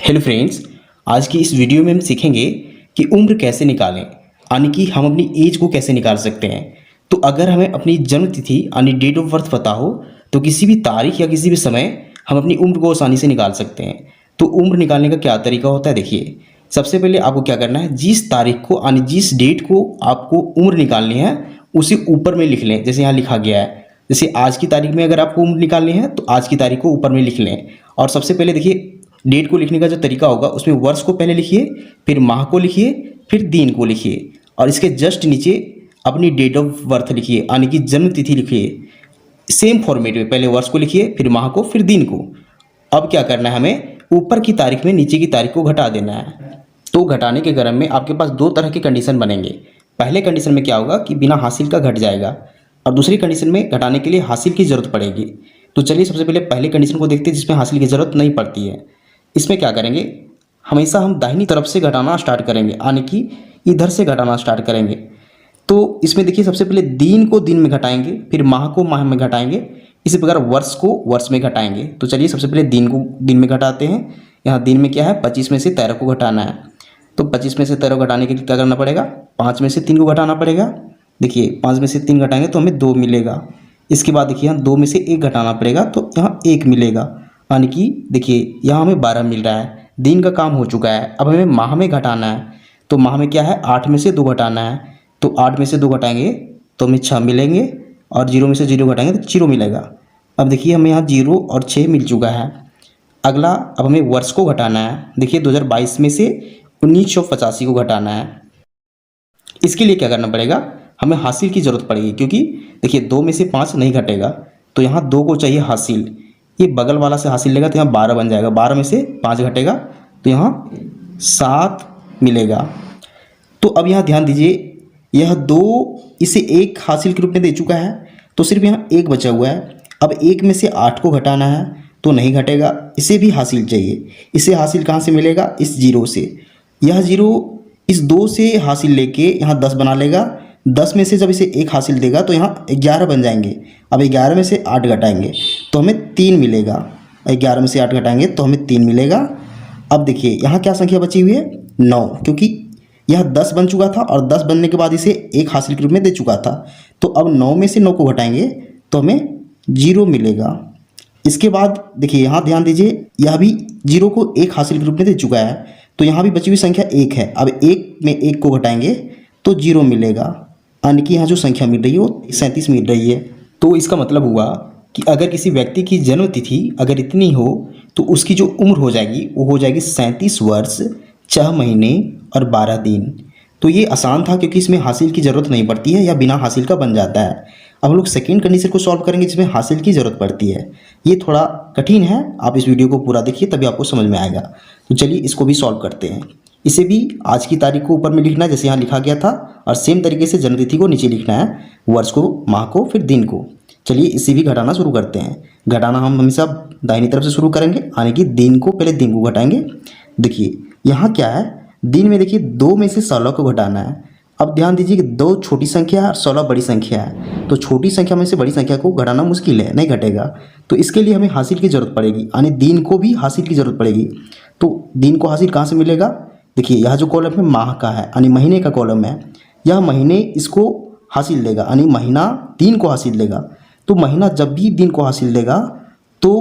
Hello friends, आज की इस वीडियो में हम सीखेंगे कि उम्र कैसे निकालें, यानी कि हम अपनी एज को कैसे निकाल सकते हैं। तो अगर हमें अपनी जन्म तिथि यानी डेट ऑफ बर्थ पता हो तो किसी भी तारीख या किसी भी समय हम अपनी उम्र को आसानी से निकाल सकते हैं। तो उम्र निकालने का क्या तरीका होता है, देखिए। सबसे पहले आपको क्या करना है, जिस तारीख को यानी जिस डेट को आपको उम्र निकालनी है उसे ऊपर में लिख लें। जैसे यहाँ लिखा गया है, जैसे आज की तारीख में अगर आपको उम्र निकालनी है तो आज की तारीख को ऊपर में लिख लें। और सबसे पहले देखिए, डेट को लिखने का जो तरीका होगा उसमें वर्ष को पहले लिखिए, फिर माह को लिखिए, फिर दिन को लिखिए और इसके जस्ट नीचे अपनी डेट ऑफ बर्थ लिखिए, यानी कि जन्म तिथि लिखिए। सेम फॉर्मेट में पहले वर्ष को लिखिए, फिर माह को, फिर दिन को। अब क्या करना है, हमें ऊपर की तारीख में नीचे की तारीख को घटा देना है। तो घटाने के क्रम में आपके पास दो तरह के कंडीशन बनेंगे। पहले कंडीशन में क्या होगा कि बिना हासिल का घट जाएगा, और दूसरी कंडीशन में घटाने के लिए हासिल की ज़रूरत पड़ेगी। तो चलिए सबसे पहले पहले कंडीशन को देखते हैं जिसमें हासिल की ज़रूरत नहीं पड़ती है। इसमें क्या करेंगे, हमेशा हम दाहिनी तरफ से घटाना स्टार्ट करेंगे, यानी कि इधर से घटाना स्टार्ट करेंगे। तो इसमें देखिए, सबसे पहले दिन को दिन में घटाएंगे, फिर माह को माह में घटाएंगे, इसी प्रकार वर्ष को वर्ष में घटाएंगे। तो चलिए सबसे पहले दिन को दिन में घटाते हैं। यहाँ दिन में क्या है, 25 में से 13 को घटाना है। तो 25 में से 13 को घटाने के लिए क्या करना पड़ेगा, 5 में से 3 को घटाना पड़ेगा। देखिए 5 में से 3 घटाएंगे तो हमें 2 मिलेगा। इसके बाद देखिए यहाँ 2 में से 1 घटाना पड़ेगा तो यहाँ 1 मिलेगा, यानी कि देखिए यहाँ हमें 12 मिल रहा है। दिन का काम हो चुका है, अब हमें माह में घटाना है। तो माह में क्या है, 8 में से 2 घटाना है। तो 8 में से 2 घटाएंगे तो हमें 6 मिलेंगे, और 0 में से 0 घटाएंगे तो 0 मिलेगा। अब देखिए हमें यहाँ 0 और 6 मिल चुका है। अगला अब हमें वर्ष को घटाना है। देखिए 2022 में से 1985 को घटाना है। इसके लिए क्या करना पड़ेगा, हमें हासिल की ज़रूरत पड़ेगी, क्योंकि देखिए 2 में से 5 नहीं घटेगा, तो यहाँ 2 को चाहिए हासिल। ये बगल वाला से हासिल लेगा तो यहाँ 12 बन जाएगा। 12 में से 5 घटेगा तो यहाँ 7 मिलेगा। तो अब यहाँ ध्यान दीजिए, यह 2 इसे 1 हासिल के रूप में दे चुका है, तो सिर्फ यहाँ 1 बचा हुआ है। अब 1 में से 8 को घटाना है तो नहीं घटेगा, इसे भी हासिल चाहिए। इसे हासिल कहाँ से मिलेगा, इस 0 से। यह 0 इस 2 से हासिल लेके यहाँ 10 बना लेगा। 10 में से जब इसे 1 हासिल देगा तो यहाँ 11 बन जाएंगे। अब 11 में से 8 घटाएंगे तो हमें 3 मिलेगा। 11 में से 8 घटाएंगे तो हमें 3 मिलेगा। अब देखिए यहाँ क्या संख्या बची हुई है, 9, क्योंकि यह 10 बन चुका था और 10 बनने के बाद इसे 1 हासिल के रूप में दे चुका था। तो अब 9 में से 9 को घटाएंगे तो हमें 0 मिलेगा। इसके बाद देखिए यहाँ ध्यान दीजिए, यह भी 0 को 1 हासिल के रूप में दे चुका है, तो यहाँ भी बची हुई संख्या 1 है। अब 1 में 1 को घटाएंगे तो 0 मिलेगा, यानी कि यहाँ जो संख्या मिल रही है वो 37 मिल रही है। तो इसका मतलब हुआ कि अगर किसी व्यक्ति की जन्म तिथि अगर इतनी हो तो उसकी जो उम्र हो जाएगी वो हो जाएगी 37 वर्ष 6 महीने और 12 दिन। तो ये आसान था, क्योंकि इसमें हासिल की ज़रूरत नहीं पड़ती है या बिना हासिल का बन जाता है। अब हम लोग सेकेंड कंडीशन को सॉल्व करेंगे जिसमें हासिल की ज़रूरत पड़ती है। ये थोड़ा कठिन है, आप इस वीडियो को पूरा देखिए तभी आपको समझ में आएगा। तो चलिए इसको भी सॉल्व करते हैं। इसे भी आज की तारीख को ऊपर में लिखना है जैसे यहाँ लिखा गया था, और सेम तरीके से जन्म तिथि को नीचे लिखना है, वर्ष को, माह को, फिर दिन को। चलिए इसे भी घटाना शुरू करते हैं। घटाना हम हमेशा दाहिनी तरफ से शुरू करेंगे, यानी कि दिन को पहले दिन को घटाएंगे। देखिए यहाँ क्या है, दिन में देखिए 2 में से 16 को घटाना है। अब ध्यान दीजिए कि 2 छोटी संख्या है और 16 बड़ी संख्या है, तो छोटी संख्या में से बड़ी संख्या को घटाना मुश्किल है, नहीं घटेगा। तो इसके लिए हमें हासिल की ज़रूरत पड़ेगी, यानी दिन को भी हासिल की ज़रूरत पड़ेगी। तो दिन को हासिल कहाँ से मिलेगा, देखिए यह जो कॉलम है माह का है, यानी महीने का कॉलम है। यह महीने इसको हासिल देगा, यानी महीना दिन को हासिल देगा। तो महीना जब भी दिन को हासिल देगा तो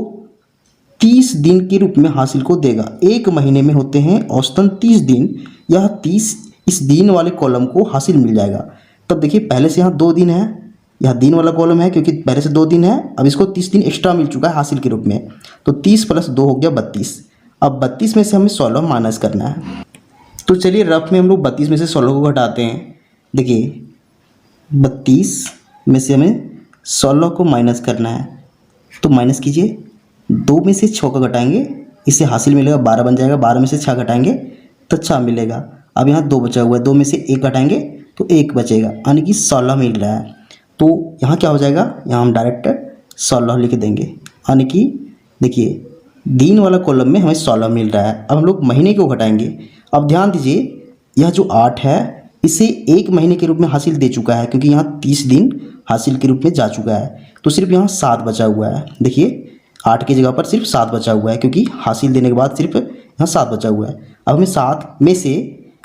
30 दिन के रूप में हासिल को देगा। एक महीने में होते हैं औसतन 30 दिन, यह 30 इस दिन वाले कॉलम को हासिल मिल जाएगा। तब देखिए पहले से यहाँ 2 दिन है, यह दिन वाला कॉलम है क्योंकि पहले से 2 दिन है। अब इसको 30 दिन एक्स्ट्रा मिल चुका है हासिल के रूप में, तो 30 + 2 हो गया 32। अब 32 में से हमें 16 माइनस करना है। तो चलिए रफ में हम लोग 32 में से 16 को घटाते हैं। देखिए 32 में से हमें 16 को माइनस करना है, तो माइनस कीजिए। 2 में से 6 को घटाएंगे, इससे हासिल मिलेगा 12 बन जाएगा। 12 में से 6 घटाएंगे तो 6 मिलेगा। अब यहाँ 2 बचा हुआ है, 2 में से 1 घटाएंगे तो 1 बचेगा, यानी कि 16 मिल रहा है। तो यहाँ क्या हो जाएगा, यहाँ हम डायरेक्ट 16 लिख देंगे, यानी कि देखिए दिन वाला कॉलम में हमें 16 मिल रहा है। अब हम लोग महीने को घटाएंगे। अब ध्यान दीजिए, यह जो 8 है इसे 1 महीने के रूप में हासिल दे चुका है, क्योंकि यहाँ 30 दिन हासिल के रूप में जा चुका है। तो सिर्फ यहाँ 7 बचा हुआ है। देखिए 8 की जगह पर सिर्फ 7 बचा हुआ है, क्योंकि हासिल देने के बाद सिर्फ यहाँ 7 बचा हुआ है। अब हमें 7 में से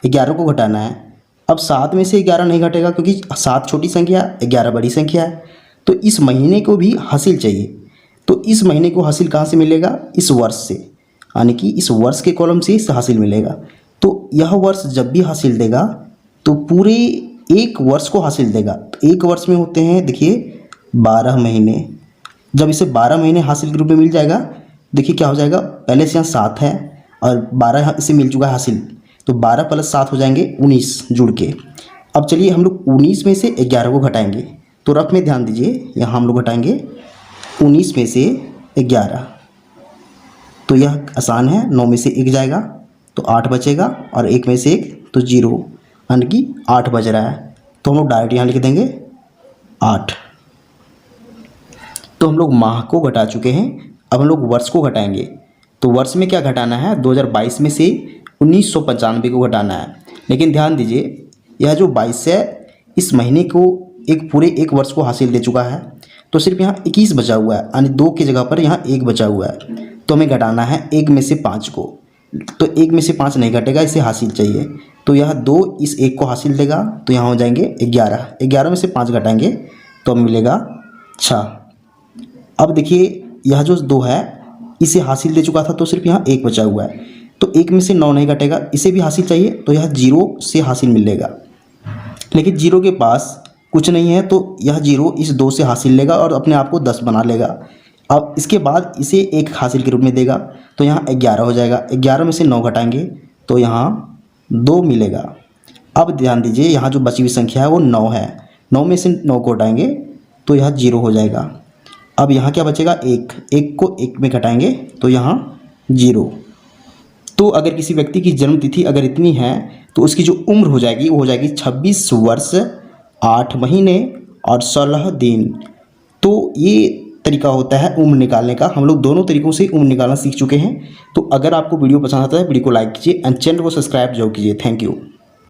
11 को घटाना है। अब 7 में से 11 नहीं घटेगा क्योंकि 7 छोटी संख्या, 11 बड़ी संख्या है। तो इस महीने को भी हासिल चाहिए। तो इस महीने को हासिल कहाँ से मिलेगा? इस वर्ष से, यानी कि इस वर्ष के कॉलम से इस हासिल मिलेगा। तो यह वर्ष जब भी हासिल देगा तो पूरे एक वर्ष को हासिल देगा। तो एक वर्ष में होते हैं देखिए 12 महीने। जब इसे 12 महीने हासिल के रूप में मिल जाएगा, देखिए क्या हो जाएगा, पहले से यहाँ 7 है और 12 इसे मिल चुका है हासिल, तो 12 + 7 हो जाएंगे 19 जुड़ के। अब चलिए हम लोग 19 में से 11 को घटाएंगे। तो रफ में ध्यान दीजिए, यहाँ हम लोग घटाएंगे 19 में से 11। तो यह आसान है, 9 में से 1 जाएगा तो 8 बचेगा और 1 में से 1 तो 0, यानी कि 8 बच रहा है। तो हम लोग डायरेक्ट यहाँ लिख देंगे 8। तो हम लोग माह को घटा चुके हैं। अब हम लोग वर्ष को घटाएंगे। तो वर्ष में क्या घटाना है? 2022 में से 1995 को घटाना है। लेकिन ध्यान दीजिए, यह जो 22 है इस महीने को पूरे एक वर्ष को हासिल दे चुका है। तो सिर्फ यहाँ 21 बचा हुआ है, यानी 2 की जगह पर यहाँ 1 बचा हुआ है। तो हमें घटाना है 1 में से 5 को। तो 1 में से 5 नहीं घटेगा, इसे हासिल चाहिए। तो यह 2 इस 1 को हासिल देगा, तो यहाँ हो जाएंगे 11। 11 में से 5 घटाएंगे तो अब मिलेगा 6। अब देखिए यह जो 2 है इसे हासिल दे चुका था, तो सिर्फ यहाँ 1 बचा हुआ है। तो 1 में से 9 नहीं घटेगा, इसे भी हासिल चाहिए, तो यह 0 से हासिल मिलेगा। लेकिन 0 के पास कुछ नहीं है, तो यह 0 इस 2 से हासिल लेगा और अपने आप को 10 बना लेगा। अब इसके बाद इसे 1 हासिल के रूप में देगा, तो यहाँ 11 हो जाएगा। 11 में से 9 घटाएंगे तो यहाँ 2 मिलेगा। अब ध्यान दीजिए, यहाँ जो बची हुई संख्या है वो 9 है। 9 में से 9 को घटाएंगे तो यह 0 हो जाएगा। अब यहाँ क्या बचेगा? 1। 1 को 1 में घटाएंगे तो यहाँ 0। तो अगर किसी व्यक्ति की जन्म तिथि अगर इतनी है तो उसकी जो उम्र हो जाएगी वो हो जाएगी 26 वर्ष 8 महीने और 16 दिन। तो ये तरीका होता है उम्र निकालने का। हम लोग दोनों तरीकों से उम्र निकालना सीख चुके हैं। तो अगर आपको वीडियो पसंद आता है, वीडियो को लाइक कीजिए एंड चैनल को सब्सक्राइब जरूर कीजिए। Thank you.